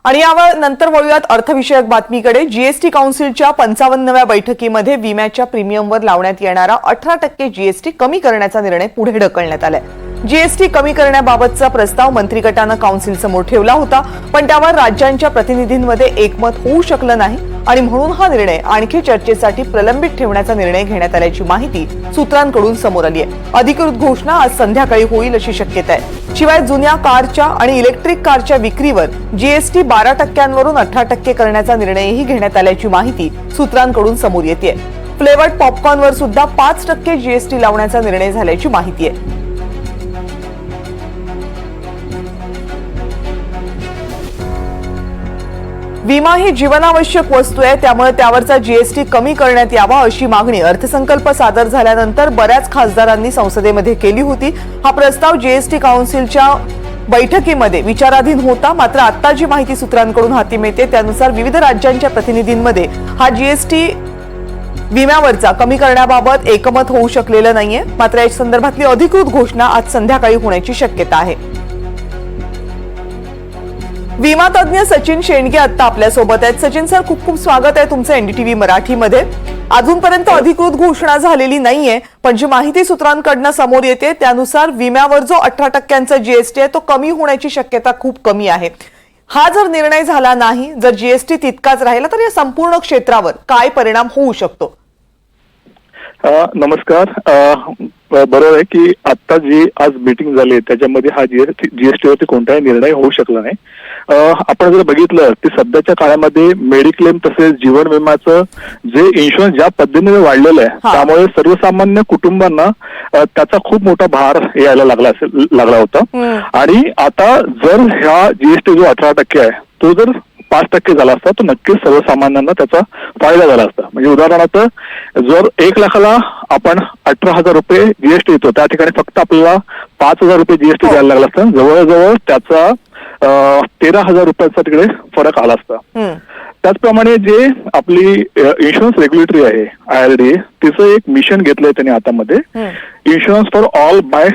आणि यावर नंतर वळूयात अर्थविषयक बातमीकडे। जीएसटी काउन्सिलच्या 55व्या बैठकीमध्ये विम्याच्या प्रीमियमवर लावण्यात येणारा 18% जीएसटी कमी करण्याचा निर्णय पुढे ढकलण्यात आलाय। जीएसटी कमी करण्याबाबतचा प्रस्ताव मंत्रिगटाने काउन्सिलसमोर ठेवला होता, पण त्यावर राज्यांच्या प्रतिनिधींमध्ये एकमत होऊ शकलं नाही आणि म्हणून हा निर्णय आणखी चर्चेसाठी प्रलंबित ठेवण्याचा निर्णय घेण्यात आल्याची माहिती सूत्रांकडून समोर आली आहे। अधिकृत घोषणा आज संध्याकाळी होईल अशी शक्यता आहे। शिवाय जुन्या कारच्या आणि इलेक्ट्रिक कारच्या विक्रीवर जीएसटी 12%वरून 18% करण्याचा निर्णयही घेण्यात आल्याची माहिती सूत्रांकडून समोर येते। फ्लेवर्ड पॉपकॉर्नवर सुद्धा 5% जीएसटी लावण्याचा निर्णय झाल्याची माहिती आहे। विमा ही जीवनावश्यक वस्तू आहे, त्यामुळे त्यावरचा जीएसटी कमी करण्यात यावा अशी मागणी अर्थसंकल्प सादर झाल्यानंतर बऱ्याच खासदारांनी संसदेमध्ये केली होती। हा प्रस्ताव जीएसटी काउन्सिलच्या बैठकीमध्ये विचाराधीन होता, मात्र आता जी माहिती सूत्रांकडून हाती मिळते त्यानुसार विविध राज्यांच्या प्रतिनिधींमध्ये हा जीएसटी विम्यावरचा कमी करण्याबाबत एकमत होऊ शकलेलं नाहीये। मात्र या संदर्भातली अधिकृत घोषणा आज संध्याकाळी होण्याची शक्यता आहे। विमा तज्ञ सचिन शेंडगे आता आपल्या सोबत आहेत। सचिन सर, खूप खूप स्वागत आहे तुमचं एनडीटीव्ही मराठीमध्ये। अजूनपर्यंत अधिकृत घोषणा झालेली नाहीये, पण जी माहिती सूत्रांकडून समोर येते त्यानुसार विम्यावर जो 18% जीएसटी आहे तो कमी होण्याची शक्यता खूप कमी आहे। हा जर निर्णय झाला नाही, जर जीएसटी तितकाच राहिला तर या संपूर्ण क्षेत्रावर काय परिणाम होऊ शकतो? नमस्कार। बरोबर आहे की आता जी आज मीटिंग झाली त्याच्यामध्ये हा जीएसटीवरती कोणताही निर्णय होऊ शकला नाही। आपण जर बघितलं की सध्याच्या काळामध्ये मेडिक्लेम तसेच जीवन विम्याचं जे इन्शुरन्स ज्या पद्धतीने वाढलेलं आहे त्यामुळे सर्वसामान्य कुटुंबांना त्याचा खूप मोठा भार यायला लागला होता। आणि आता जर ह्या जीएसटी जो 18% आहे तो जर 5% झाला असता तर नक्कीच सर्वसामान्यांना त्याचा फायदा झाला असता। म्हणजे उदाहरणार्थ जर 1 लाखाला आपण 18,000 रुपये जीएसटी येतो, त्या ठिकाणी फक्त आपल्याला 5,000 रुपये जीएसटी द्यायला लागला असता। जवळजवळ त्याचा 13,000 रुपयाचा तिकडे फरक आला असता। त्याचप्रमाणे जे आपली इन्शुरन्स रेग्युलेटरी आहे IRDA, तिचं एक मिशन घेतलंय त्यांनी हातामध्ये, इन्शुरन्स फॉर ऑल बाय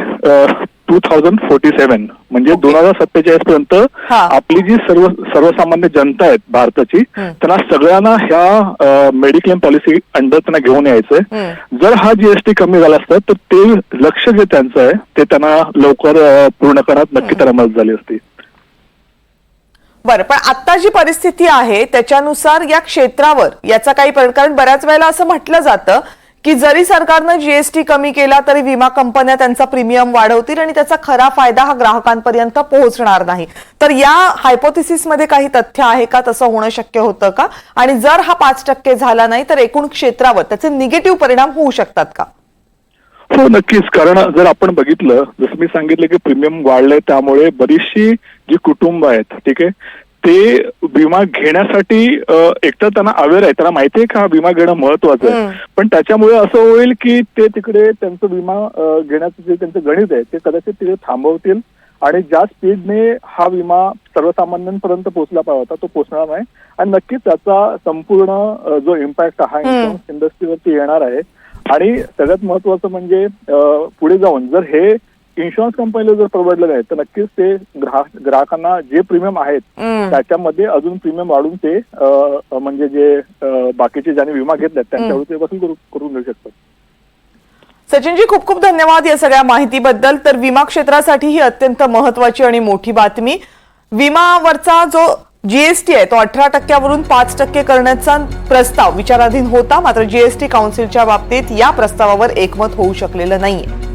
2047, म्हणजे 2047 पर्यंत आपली जी सर्वसामान्य जनता आहेत भारताची त्यांना सगळ्यांना ह्या मेडिक्लेम पॉलिसी अंडर त्यांना घेऊन यायचंय। जर हा जीएसटी कमी झाला असता तर ते लक्ष जे त्यांचं आहे ते त्यांना लवकर पूर्ण करण्यात नक्की त्यांना मदत झाली असती। बरं, पण आता जी परिस्थिती आहे त्याच्यानुसार या क्षेत्रावर याचा काही परिणाम, कारण बऱ्याच वेळेला असं म्हटलं जातं की जरी सरकारनं जीएसटी कमी केला तरी विमा कंपन्या त्यांचा प्रीमियम वाढवतील आणि त्याचा खरा फायदा हा ग्राहकांपर्यंत पोहोचणार नाही। तर या हायपोथेसिसमध्ये काही तथ्य आहे का? तसं होणं शक्य होतं का? आणि जर हा 5% झाला नाही तर एकूण क्षेत्रावर त्याचे निगेटिव्ह परिणाम होऊ शकतात का? हो, नक्कीच। कारण जर आपण बघितलं, जसं मी सांगितलं की प्रीमियम वाढलंय त्यामुळे बरीचशी जी कुटुंब आहेत, ठीक आहे, ते विमा घेण्यासाठी एकतर त्यांना अवेअर आहे, त्यांना माहिती आहे का विमा घेणं महत्वाचं आहे, पण त्याच्यामुळे असं होईल की ते तिकडे त्यांचं विमा घेण्याचं जे त्यांचं गणित आहे ते कदाचित तिकडे थांबवतील आणि ज्या स्पीडने हा विमा सर्वसामान्यांपर्यंत पोहोचला पाहिजे होता तो पोहोचणार नाही आणि नक्कीच त्याचा संपूर्ण जो इम्पॅक्ट हा इन्शुरन्स इंडस्ट्रीवरती येणार आहे। आणि सगळ्यात महत्वाचं म्हणजे पुढे जाऊन जर हे इन्शुरन्स कंपनीला जर परवडलं नाही तर नक्कीच ते ग्राहकांना जे प्रीमियम आहेत त्याच्यामध्ये अजून प्रीमियम वाढून ते म्हणजे जे बाकीचे ज्यांनी विमा घेतलाय त्यांच्यावर ते वसूल करून देऊ शकतात। सचिनजी, खूप खूप धन्यवाद या सगळ्या माहितीबद्दल। तर विमा क्षेत्रासाठी ही अत्यंत महत्वाची आणि मोठी बातमी। विमावरचा जो जीएसटी आहे तो 18%वरून 5% करण्याचा प्रस्ताव विचाराधीन होता, मात्र जीएसटी काउन्सिलच्या बाबतीत या प्रस्तावावर एकमत होऊ शकलेलं नाहीये।